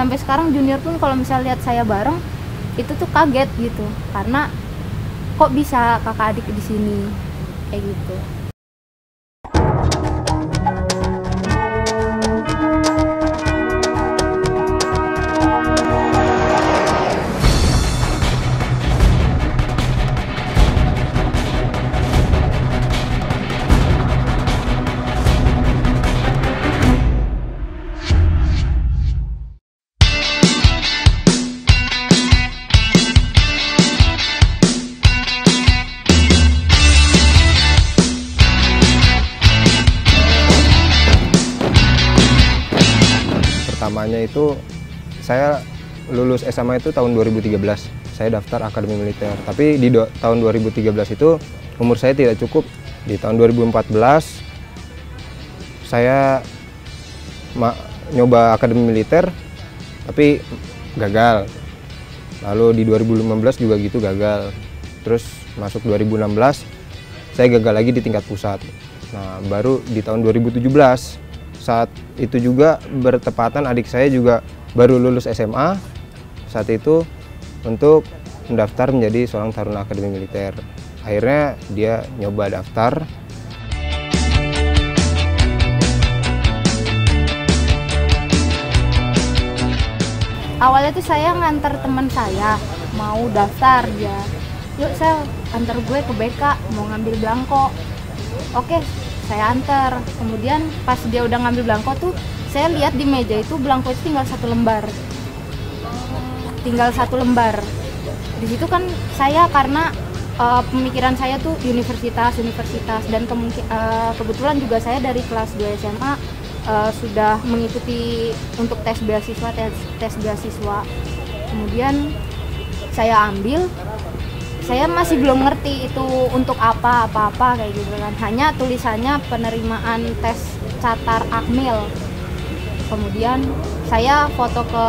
sampai sekarang junior pun kalau misalnya lihat saya bareng itu tuh kaget gitu, karena kok bisa kakak adik di sini kayak gitu. Pertamanya itu saya lulus SMA itu tahun 2013, saya daftar Akademi Militer. Tapi di tahun 2013 itu umur saya tidak cukup. Di tahun 2014 saya nyoba Akademi Militer tapi gagal. Lalu di 2015 juga gitu gagal. Terus masuk 2016 saya gagal lagi di tingkat pusat. Nah, baru di tahun 2017 saat itu juga bertepatan adik saya juga baru lulus SMA saat itu untuk mendaftar menjadi seorang taruna Akademi Militer. Akhirnya dia nyoba daftar. Awalnya tuh saya nganter teman saya mau daftar, dia, yuk saya antar gue ke BK mau ngambil belangko. Oke, saya antar. Kemudian pas dia udah ngambil belangko tuh, saya lihat di meja itu belangko itu tinggal 1 lembar. Tinggal 1 lembar. Di situ kan saya karena pemikiran saya tuh universitas dan kebetulan juga saya dari kelas 2 SMA sudah mengikuti untuk tes beasiswa. Kemudian saya ambil. Saya masih belum ngerti itu untuk apa kayak gitu kan. Hanya tulisannya penerimaan tes catar Akmil. Kemudian saya foto ke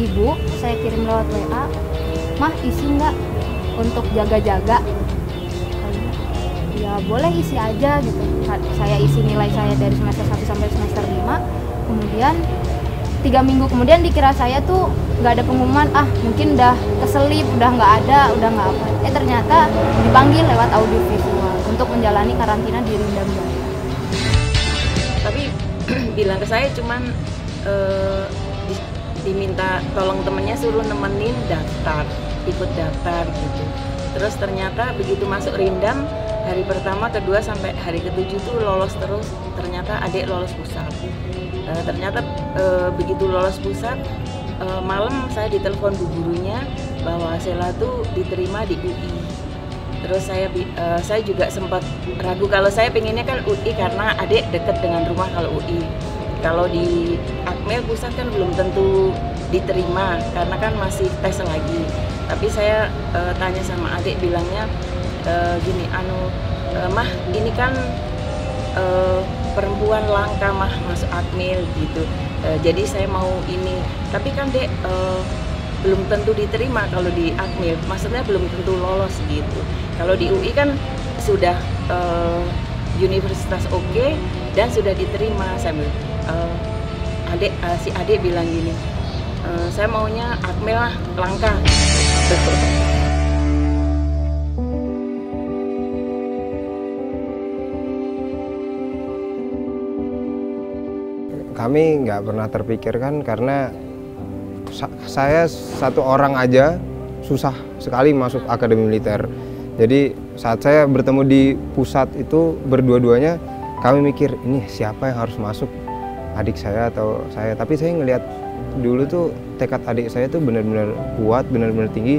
ibu, saya kirim lewat WA. Mah, isi nggak untuk jaga-jaga? Ya boleh isi aja gitu. Saya isi nilai saya dari semester 1 sampai semester 5. Kemudian 3 minggu kemudian dikira saya tuh nggak ada pengumuman, mungkin udah keselip, udah nggak ada, udah nggak apa. Ternyata dipanggil lewat audiovisual untuk menjalani karantina di Rindam Jaya. Tapi bilang ke saya cuman diminta tolong temennya suruh nemenin daftar, ikut daftar gitu. Terus ternyata begitu masuk Rindam, hari pertama, kedua, sampai hari ke-7 tuh lolos terus. Ternyata adik lolos pusat. Ternyata begitu lolos pusat, malam saya ditelepon bu gurunya bahwa Sela tuh diterima di UI. Terus saya juga sempat ragu kalau saya pengennya kan UI karena adik dekat dengan rumah kalau UI. Kalau di Akmil pusat kan belum tentu diterima karena kan masih tes lagi. Tapi saya tanya sama adik, bilangnya gini, mah ini kan perempuan langka mah masuk Akmil gitu, jadi saya mau ini. Tapi kan dek belum tentu diterima kalau di Akmil, maksudnya belum tentu lolos gitu. Kalau di UI kan sudah universitas oke dan sudah diterima. Saya bilang, si adik bilang gini, saya maunya Akmil lah, langka. Kami nggak pernah terpikirkan karena saya satu orang aja susah sekali masuk Akademi Militer. Jadi saat saya bertemu di pusat itu berdua-duanya kami mikir ini siapa yang harus masuk, adik saya atau saya. Tapi saya ngelihat dulu tuh tekad adik saya tuh benar-benar kuat, benar-benar tinggi.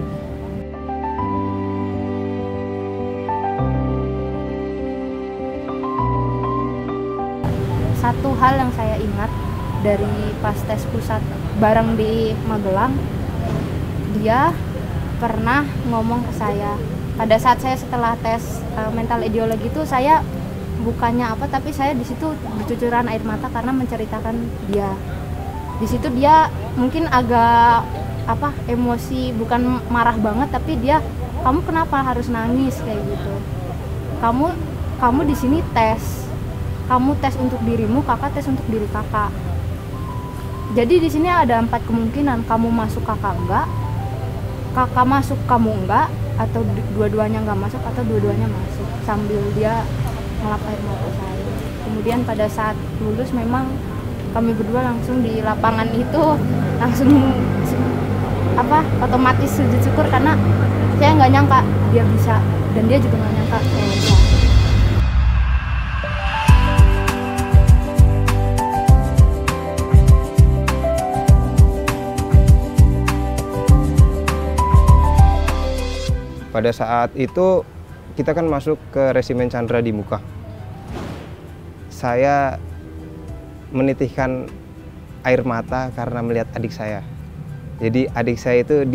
Satu hal yang saya ingat dari pas tes pusat bareng di Magelang, dia pernah ngomong ke saya pada saat saya setelah tes mental ideologi itu, saya bukannya apa, tapi saya di situ bercucuran air mata karena menceritakan dia. Di situ dia mungkin agak emosi, bukan marah banget, tapi dia, kamu kenapa harus nangis kayak gitu? Kamu di sini tes. Kamu tes untuk dirimu, kakak tes untuk diri kakak. Jadi di sini ada 4 kemungkinan, kamu masuk kakak enggak, kakak masuk kamu enggak, atau dua-duanya enggak masuk, atau dua-duanya masuk, sambil dia ngelap air mata saya. Kemudian pada saat lulus memang kami berdua langsung di lapangan itu langsung otomatis sujud syukur karena saya nggak nyangka dia bisa dan dia juga nggak nyangka saya bisa. Pada saat itu kita kan masuk ke resimen Chandra di Muka. Saya menitihkan air mata karena melihat adik saya. Jadi adik saya itu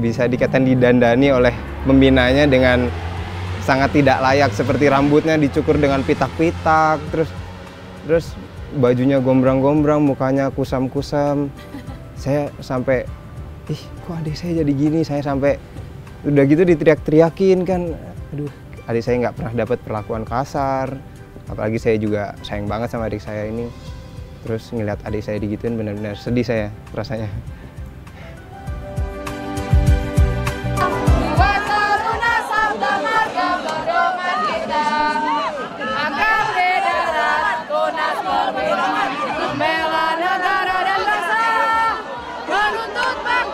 bisa dikatakan didandani oleh pembinanya dengan sangat tidak layak, seperti rambutnya dicukur dengan pitak-pitak, terus bajunya gombrang-gombrang, mukanya kusam-kusam. Saya sampai, kok adik saya jadi gini? Saya sampai udah gitu diteriak-teriakin kan. Aduh, adik saya nggak pernah dapat perlakuan kasar. Apalagi saya juga sayang banget sama adik saya ini. Terus ngeliat adik saya digituin benar-benar sedih saya rasanya.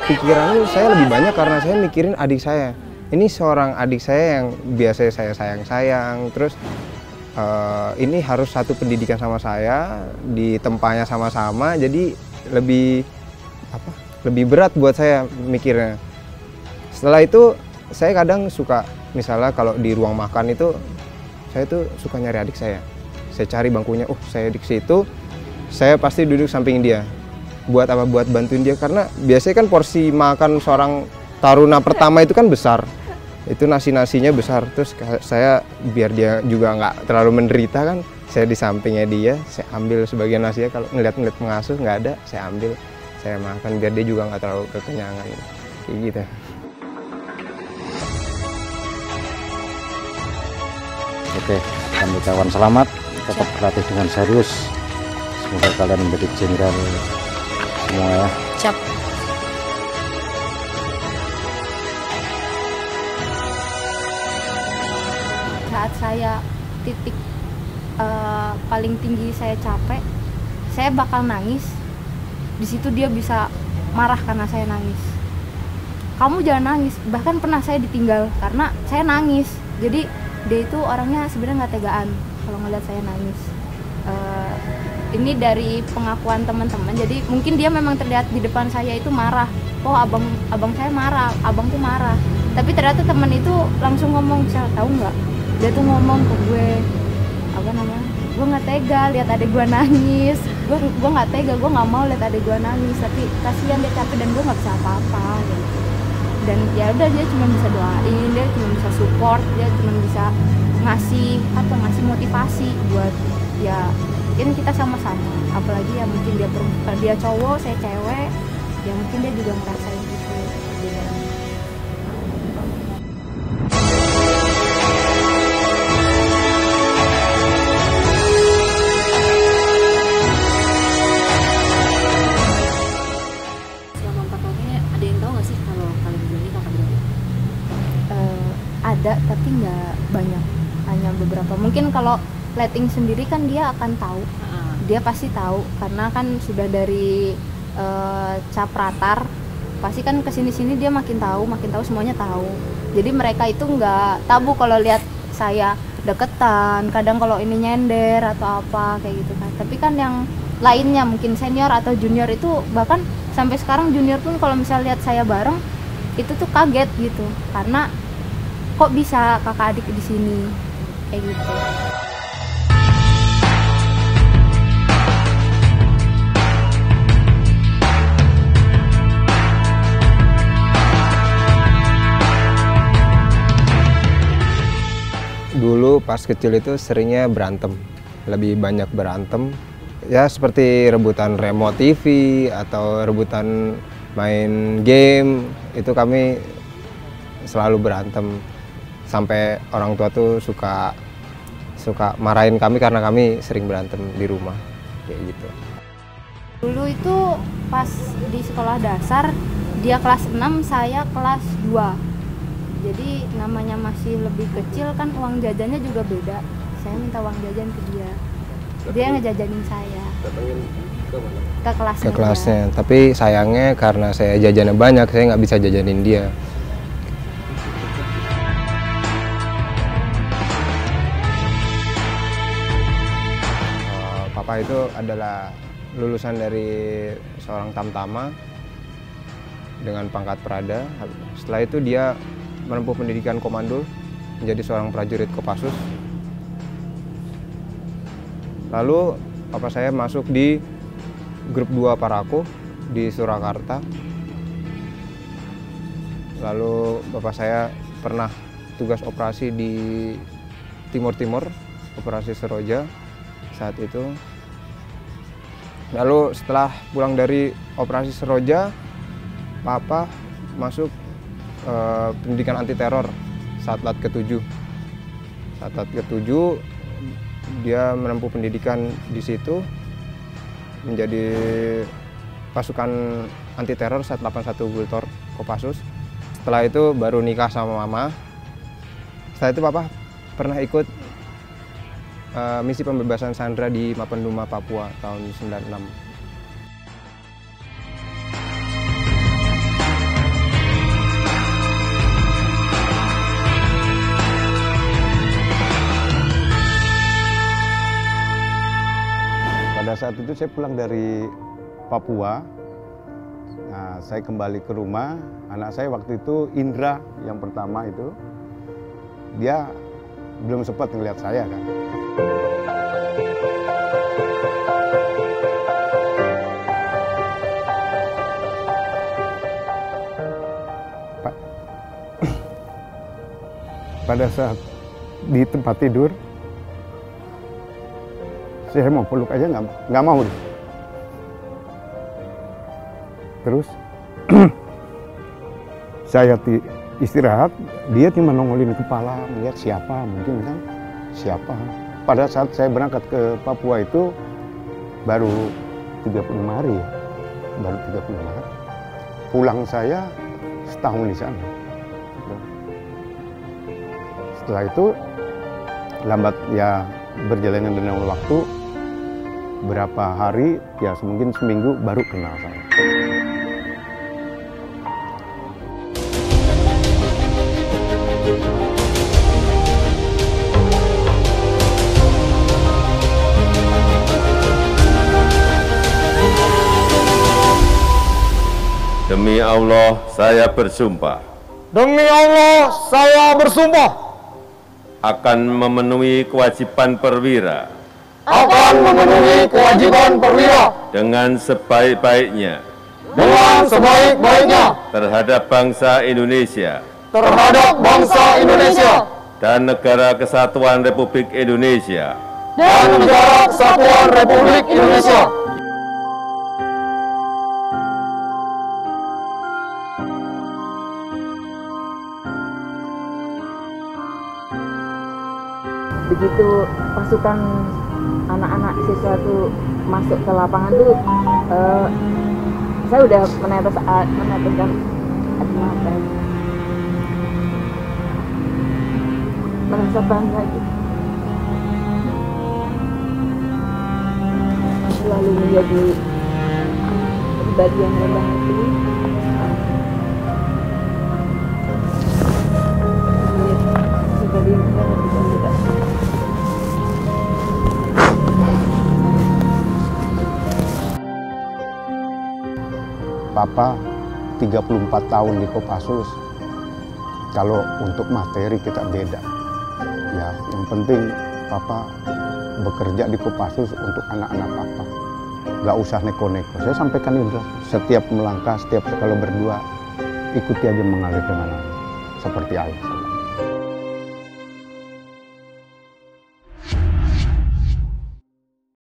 Pikirannya saya lebih banyak karena saya mikirin adik saya. Ini seorang adik saya yang biasa saya sayang-sayang, terus ini harus satu pendidikan sama saya, di tempatnya sama-sama, jadi lebih berat buat saya mikirnya. Setelah itu saya kadang suka, misalnya kalau di ruang makan itu, saya tuh suka nyari adik saya. Saya cari bangkunya, saya di situ, saya pasti duduk samping dia. Buat apa? Buat bantuin dia, karena biasanya kan porsi makan seorang taruna pertama itu kan besar. Itu nasinya besar, terus saya biar dia juga nggak terlalu menderita kan, saya di sampingnya dia, saya ambil sebagian nasinya, kalau ngeliat pengasuh nggak ada, saya ambil, saya makan biar dia juga nggak terlalu kekenyangan, kayak gitu. Oke, kami kawan selamat, tetap berlatih dengan serius, semoga kalian menjadi jenderal semua ya. Siap. Saat saya titik paling tinggi saya capek, saya bakal nangis. Di situ dia bisa marah karena saya nangis. Kamu jangan nangis. Bahkan pernah saya ditinggal karena saya nangis. Jadi dia itu orangnya sebenarnya nggak tegaan kalau ngeliat saya nangis. Ini dari pengakuan teman-teman. Jadi mungkin dia memang terlihat di depan saya itu marah. Oh abang saya marah, abang tuh marah. Tapi ternyata teman itu langsung ngomong, saya tahu nggak? Dia tuh ngomong ke gue, gue nggak tega lihat adik gue nangis, gue nggak tega, gue nggak mau lihat adik gue nangis, tapi kasihan dia capek dan gue nggak bisa apa-apa gitu. Dan ya udah, dia cuma bisa doain, dia cuma bisa support, dia cuma bisa ngasih motivasi buat ya mungkin kita sama-sama, apalagi ya mungkin dia cowok, saya cewek, ya mungkin dia juga ngerasain gitu. Ada, tapi nggak banyak, hanya beberapa. Mungkin kalau letting sendiri kan dia akan tahu, dia pasti tahu karena kan sudah dari capratar, pasti kan kesini-sini dia makin tahu semuanya tahu. Jadi mereka itu nggak tabu kalau lihat saya deketan, kadang kalau ini nyender atau apa kayak gitu kan. Tapi kan yang lainnya mungkin senior atau junior itu, bahkan sampai sekarang junior pun kalau misalnya lihat saya bareng itu tuh kaget gitu, karena kok bisa kakak adik di sini kayak gitu. Dulu pas kecil itu seringnya berantem, lebih banyak berantem. Ya seperti rebutan remote TV atau rebutan main game, itu kami selalu berantem. Sampai orang tua tuh suka marahin kami karena kami sering berantem di rumah kayak gitu. Dulu itu pas di sekolah dasar, dia kelas 6, saya kelas 2. Jadi namanya masih lebih kecil kan, uang jajannya juga beda. Saya minta uang jajan ke dia. Dia ngejajanin saya. Ke kelasnya. Ke kelasnya. Tapi sayangnya karena saya jajannya banyak, saya nggak bisa jajanin dia. Papa itu adalah lulusan dari seorang tamtama dengan pangkat Prada. Setelah itu dia menempuh pendidikan komando menjadi seorang prajurit Kopassus. Lalu papa saya masuk di grup 2 Parako di Surakarta. Lalu bapak saya pernah tugas operasi di Timur Timur, operasi Seroja saat itu. Lalu setelah pulang dari operasi Seroja, papa masuk pendidikan anti teror Satlat ke-7. Satlat ke-7 dia menempuh pendidikan di situ menjadi pasukan anti teror Sat 81 Gultor Kopassus. Setelah itu baru nikah sama mama. Setelah itu papa pernah ikut misi pembebasan Sandera di Mapenduma, Papua tahun 96. Pada saat itu saya pulang dari Papua. Nah, saya kembali ke rumah. Anak saya waktu itu Indra yang pertama itu, dia belum sempat ngelihat saya kan. Pada saat di tempat tidur, saya mau peluk aja nggak mau. Terus saya istirahat, dia cuma nongolin kepala, melihat siapa, mungkin kan siapa. Pada saat saya berangkat ke Papua itu baru 35 hari ya, baru 35 hari. Pulang saya setahun di sana. Setelah itu lambat ya, berjalannya dengan waktu, berapa hari, ya mungkin seminggu baru kenal saya. Demi Allah, saya bersumpah. Demi Allah, saya bersumpah Akan memenuhi kewajiban perwira. akan memenuhi kewajiban perwira Dengan sebaik-baiknya. dengan sebaik-baiknya Terhadap bangsa Indonesia. terhadap bangsa Indonesia Dan negara kesatuan Republik Indonesia. dan negara kesatuan Republik Indonesia. Begitu pasukan anak-anak siswa itu masuk ke lapangan tuh, saya udah meneteskan air mata, merasa bangga gitu. Selalu menjadi pribadi yang rendah hati. Pribadi yang rendah hati dan tidak. Papa 34 tahun di Kopassus. Kalau untuk materi kita beda. Ya, yang penting Papa bekerja di Kopassus untuk anak-anak Papa. Gak usah neko-neko. Saya sampaikan itu, setiap melangkah, setiap kalau berdua, ikuti aja mengalir dengan seperti ayah.